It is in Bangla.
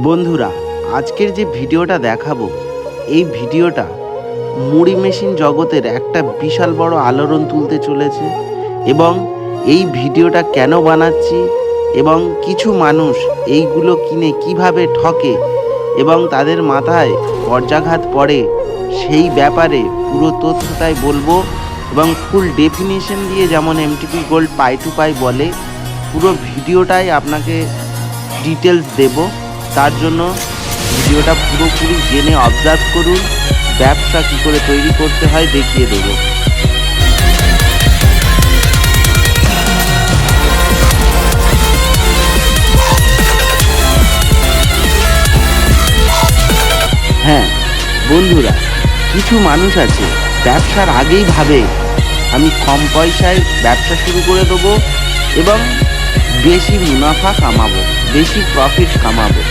বন্ধুরা, আজকের যে ভিডিওটা দেখাবো, এই ভিডিওটা মুড়ি মেশিন জগতের একটা বিশাল বড় আলোড়ন তুলতে চলেছে। এবং এই ভিডিওটা কেন বানাচ্ছি এবং কিছু মানুষ এইগুলো কিনে কিভাবে ঠকে এবং তাদের মাথায় বজ্রাঘাত পড়ে, সেই ব্যাপারে পুরো তথ্যটাই বলবো। এবং ফুল ডেফিনিশন দিয়ে, যেমন এমটিপি গোল্ড পাই টু পাই বলে, পুরো ভিডিওটাই আপনাকে ডিটেলস দেব। তার জন্য ভিডিওটা পুরোপুরি জেনে অবজার্ভ করুন। ব্যবসা কী করে তৈরি করতে হয় দেখিয়ে দেব। হ্যাঁ বন্ধুরা, কিছু মানুষ আছে ব্যবসার আগেই ভাবে আমি কম পয়সায় ব্যবসা শুরু করে দেবো এবং বেশি মুনাফা কামাবো, বেশি প্রফিট কামাবো।